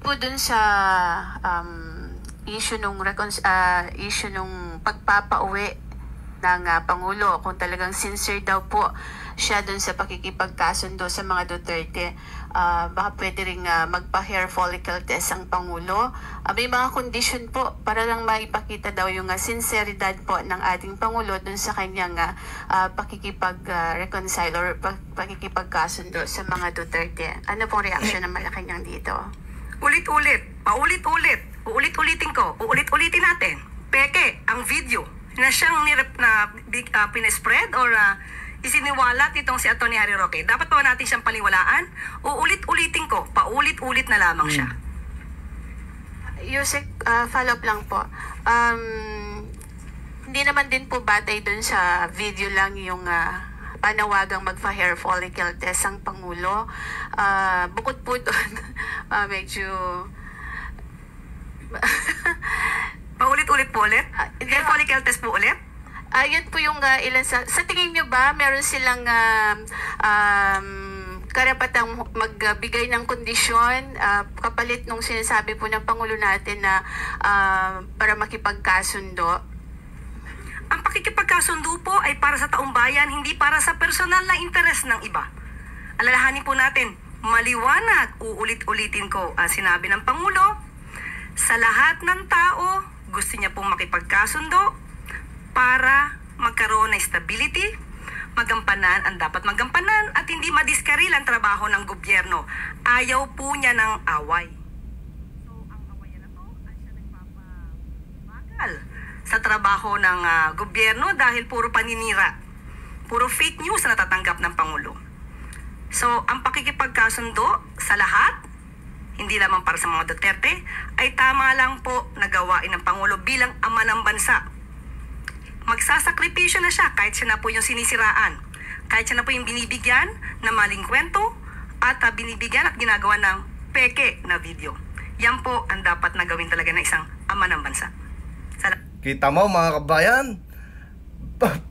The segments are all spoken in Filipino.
po dun sa issue nung pagpapauwi ng Pangulo, kung talagang sincere daw po siya dun sa pakikipagkasundo sa mga Duterte, baka pwede rin magpa-hair follicle test ang Pangulo. May mga condition po para lang maipakita daw yung sinceridad po ng ating Pangulo dun sa kanyang pakikipag-reconcile or pakikipagkasundo sa mga Duterte. Ano pong reaction ng Malacanang dito? Ulit-ulit, paulit-ulit, uulit-ulitin ko, uulit-ulitin natin. Peke, ang video na siyang pinespread or isiniwalat itong si Atty. Harry Roque. Dapat pa natin siyang paliwalaan? Uulit-ulitin ko, paulit-ulit na lamang siya. Yusek, follow up lang po. Hindi naman din po batay dun sa video lang yung panawagang magpa-hair follicle test ang Pangulo. Bukod po doon, medyo... Paulit-ulit po ulit? Hair follicle test po ulit? Yun po yung ilan sa tingin nyo ba meron silang karapatang magbigay ng kondisyon kapalit nung sinasabi po ng Pangulo natin na para makipagkasundo? Ang pakikipagkasundo po ay para sa taong bayan, hindi para sa personal na interes ng iba. Alalahanin po natin, maliwanag, uulit-ulitin ko ang sinabi ng Pangulo, sa lahat ng tao, gusto niya pong makipagkasundo para magkaroon ng stability, magampanan ang dapat magampanan at hindi madiskaril ang trabaho ng gobyerno. Ayaw po niya ng away. So, ang away na to ay siya nagpapabagal sa trabaho ng gobyerno dahil puro paninira, puro fake news na natatanggap ng Pangulo. So, ang pakikipagkasundo sa lahat, hindi lamang para sa mga Duterte, ay tama lang po na gawain ng Pangulo bilang ama ng bansa. Magsasakripisyo na siya kahit siya na po yung sinisiraan, kahit siya na po yung binibigyan na maling kwento at binibigyan at ginagawa ng peke na video. Yan po ang dapat na gawin talaga ng isang ama ng bansa. Kita mo mga kabayan,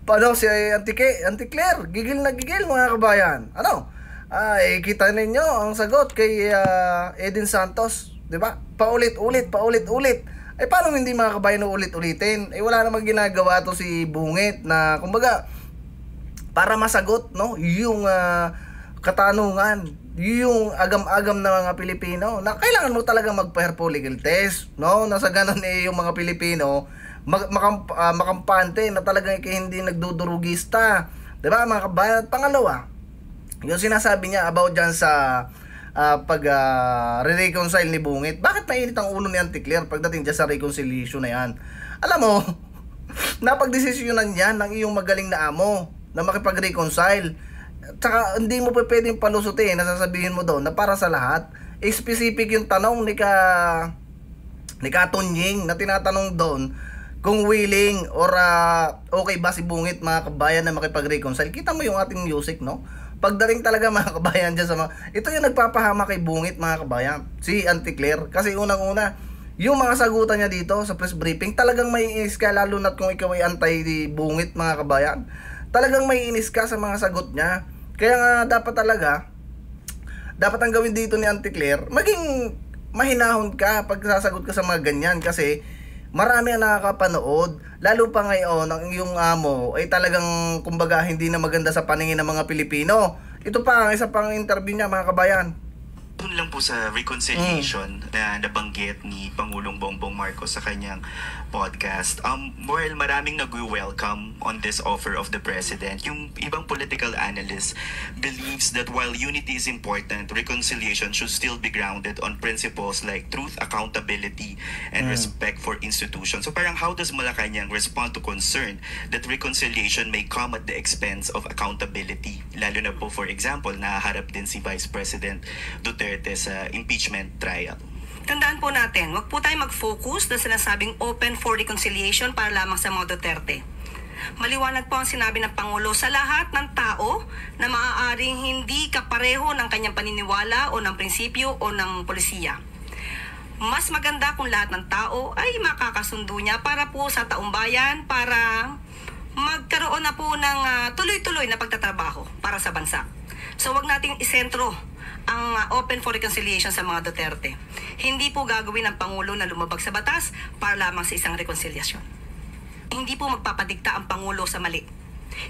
paano si Auntie Claire, gigil na gigil mga kabayan. Ano? Kita ninyo ang sagot kay Edin Santos, 'di ba? Paulit-ulit. Paano hindi mga kabayan ulit-ulitin? Wala namang ginagawa to si Bungit na kumbaga para masagot, no, yung katanungan, yung agam-agam ng mga Pilipino na kailangan mo talaga mag-hair follicle test, no? Nasa ganun yung mga Pilipino makampante na talagang hindi nagdudurugista, 'di ba mga kabayan? At pangalawa, yung sinasabi niya about dyan sa re-reconcile ni Bungit. Bakit mainit ang ulo ni Auntie Claire pagdating dyan sa reconciliation na yan? Alam mo, napagdesisyonan yan ng iyong magaling na amo na makipag-reconcile. Tsaka hindi mo pa pwedeng palusutin na sasabihin mo doon na para sa lahat. Specific yung tanong ni Tunying na tinatanong doon kung willing or okay ba si Bungit mga kabayan na makipag-reconcile. Kita mo yung ating music, no? Pagdating talaga mga kabayan dyan sa mga... Ito yung nagpapahama kay Bungit mga kabayan, si Auntie Claire. Kasi unang-una, yung mga sagutan niya dito sa press briefing, talagang may inis ka, lalo na kung ikaw ay anti-Bungit mga kabayan. Talagang may inis ka sa mga sagot niya. Kaya nga dapat ang gawin dito ni Auntie Claire, maging mahinahon ka pag sasagot ka sa mga ganyan. Kasi marami ang nakakapanood, lalo pa ngayon ang iyong amo ay talagang kumbaga hindi na maganda sa paningin ng mga Pilipino. Ito pa ang isa pang interview niya mga kabayan. Doon lang po sa reconciliation na nabanggit ni Pangulong Bongbong Marcos sa kanyang podcast. Well, maraming nag-welcome on this offer of the President. Yung ibang political analysts believes that while unity is important, reconciliation should still be grounded on principles like truth, accountability, and respect for institutions. So parang how does Malacanang respond to concern that reconciliation may come at the expense of accountability? Lalo na po, for example, nahaharap din si Vice President Duterte sa impeachment trial. Tandaan po natin, wag po tayo mag-focus na sinasabing open for reconciliation para lamang sa mga Duterte. Maliwanag po ang sinabi ng Pangulo sa lahat ng tao na maaaring hindi kapareho ng kanyang paniniwala o ng prinsipyo o ng polisiya. Mas maganda kung lahat ng tao ay makakasundo niya para po sa taong bayan, para magkaroon na po ng tuloy-tuloy na pagtatrabaho para sa bansa. So wag nating isentro ang open for reconciliation sa mga Duterte. Hindi po gagawin ng Pangulo na lumabag sa batas para lamang sa isang rekonsilyasyon. Hindi po magpapadikta ang Pangulo sa mali.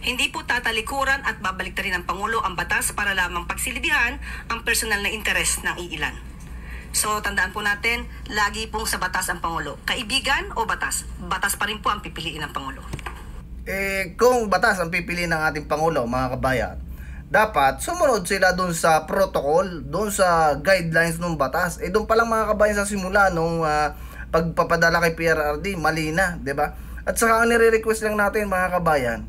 Hindi po tatalikuran at babaliktarin ng Pangulo ang batas para lamang pagsilibihan ang personal na interes ng iilan. So, tandaan po natin, lagi pong sa batas ang Pangulo. Kaibigan o batas? Batas pa rin po ang pipiliin ng Pangulo. Kung batas ang pipiliin ng ating Pangulo, mga kabayan, dapat sumunod sila dun sa protocol, dun sa guidelines ng batas. Doon pa lang mga kabayan sa simula nung pagpapadala kay PRRD, mali na, 'di ba? At saka ang nire-request lang natin mga kabayan,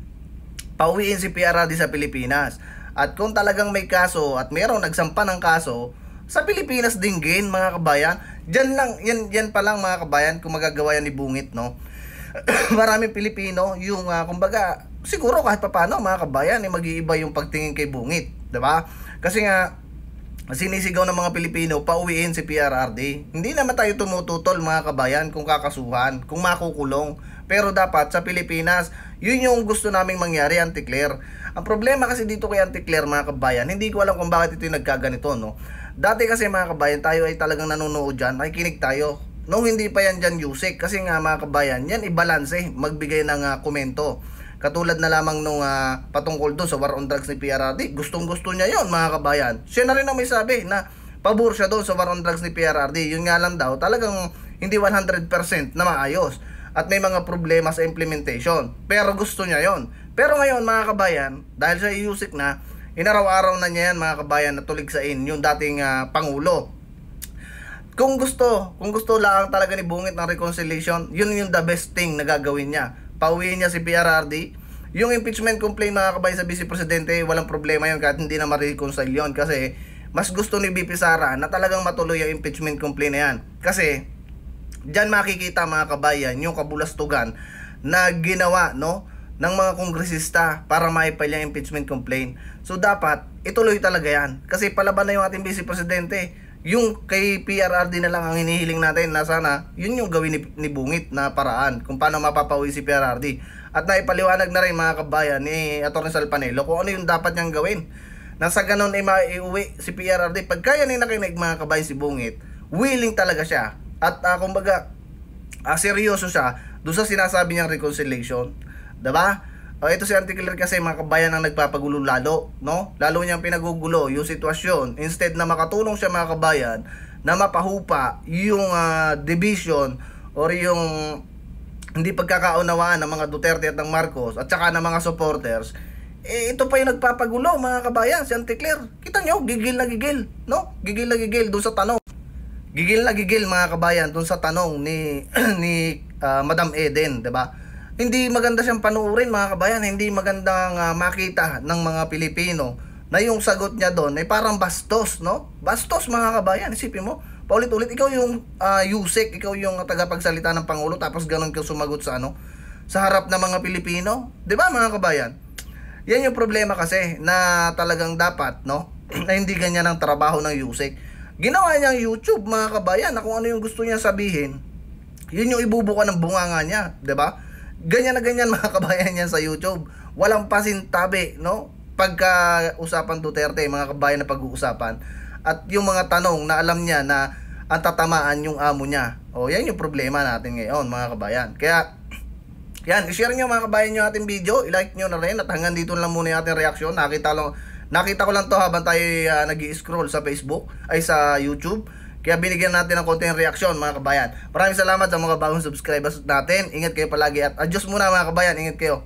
pauwiin si PRRD sa Pilipinas. At kung talagang may kaso at mayroong nagsampa ng kaso, sa Pilipinas dinggin mga kabayan. Diyan lang, yan pa lang mga kabayan kung magagawa yan ni Bungit, no? Maraming Pilipino yung kumbaga siguro kahit papaano mga kabayan mag-iiba yung pagtingin kay Bungit, 'di ba? Kasi nga sinisigaw ng mga Pilipino pauwiin si PRRD. Hindi naman tayo tumututol mga kabayan kung kakasuhan, kung makukulong. Pero dapat sa Pilipinas, yun yung gusto naming mangyari, Auntie Claire. Ang problema kasi dito kay Auntie Claire mga kabayan, hindi ko alam kung bakit ito yung nagkaganito, no? Dati kasi mga kabayan, tayo ay talagang nanonood dyan, nakikinig tayo. Nung hindi pa yan dyan Yusek, kasi nga mga kabayan, yan ibalanse, magbigay ng komento. Katulad na lamang nung patungkol doon sa war on drugs ni PRRD, gustong gusto niya yon mga kabayan. Siya na rin ang may sabi na pabor siya doon sa war on drugs ni PRRD. Yun nga lang daw, talagang hindi 100% na maayos. At may mga problema sa implementation. Pero gusto niya yon. Pero ngayon mga kabayan, dahil sa Yusek na, inaraw-araw na niya yan mga kabayan na tuligsain yung dating Pangulo. Kung gusto lang talaga ni Bungit ng reconciliation, yun yung the best thing na gagawin niya. Pauwiin niya si PRRD. Yung impeachment complaint mga kabayan sa Vice Presidente, walang problema yun kahit hindi na ma-reconcile yun. Kasi mas gusto ni VP Sara na talagang matuloy yung impeachment complaint na yan. Kasi diyan makikita mga kabayan yung kabulastugan na ginawa, no, ng mga kongresista para maipal yung impeachment complaint. So dapat ituloy talaga yan. Kasi palaban na yung ating Vice Presidente. Yung kay PRRD na lang ang hinihiling natin na sana yun yung gawin ni Bungit na paraan kung paano mapapauwi si PRRD. At naipaliwanag na rin mga kabayan ni Atty. Sal Panelo kung ano yung dapat niyang gawin. Nasa ganun ay maiuwi si PRRD. Pag kaya ni nakinig mga kabayan si Bungit, willing talaga siya. At kumbaga seryoso siya doon sa sinasabi niyang reconciliation. Diba? Ito si Auntie Claire kasi mga kabayan ang nagpapagulo lalo, no? Lalo niyang pinagugulo yung sitwasyon. Instead na makatulong siya mga kabayan na mapahupa yung division or yung hindi pagkakaunawaan ng mga Duterte at ng Marcos at saka ng mga supporters, ito pa yung nagpapagulo mga kabayan, si Auntie Claire. Kita nyo, gigil na gigil, no? Gigil na gigil doon sa tanong. Gigil na gigil mga kabayan doon sa tanong ni Madam Eden, 'di ba? Hindi maganda siyang panuurin mga kabayan, hindi magandang makita ng mga Pilipino na yung sagot niya doon ay parang bastos, no? Bastos mga kabayan, isipin mo, paulit-ulit ikaw yung Yusek, ikaw yung tagapagsalita ng Pangulo tapos ganun ka sumagot sa sa harap ng mga Pilipino, 'di ba mga kabayan? Yan yung problema kasi na talagang dapat, no? Na hindi ganyan ang trabaho ng Yusek. Ginawa niyang YouTube mga kabayan na kung ano yung gusto niya sabihin, yun yung ibubuka ng bunganga niya, 'di ba? Ganyan na ganyan mga kabayan yan sa YouTube. Walang pasintabi, no? Pagka usapan Duterte, mga kabayan na pag-uusapan. At yung mga tanong na alam niya na ang tatamaan yung amo niya. Yan yung problema natin ngayon mga kabayan. Kaya, yan, i-share nyo mga kabayan yung ating video. I-like nyo na rin. At hanggang dito lang muna yung ating reaksyon. Nakita ko lang to habang tayo nag-i-scroll sa Facebook, ay sa YouTube. Kaya binigyan natin ng konting reaksyon mga kabayan. Maraming salamat sa mga bagong subscribers natin. Ingat kayo palagi at adios muna mga kabayan. Ingat kayo.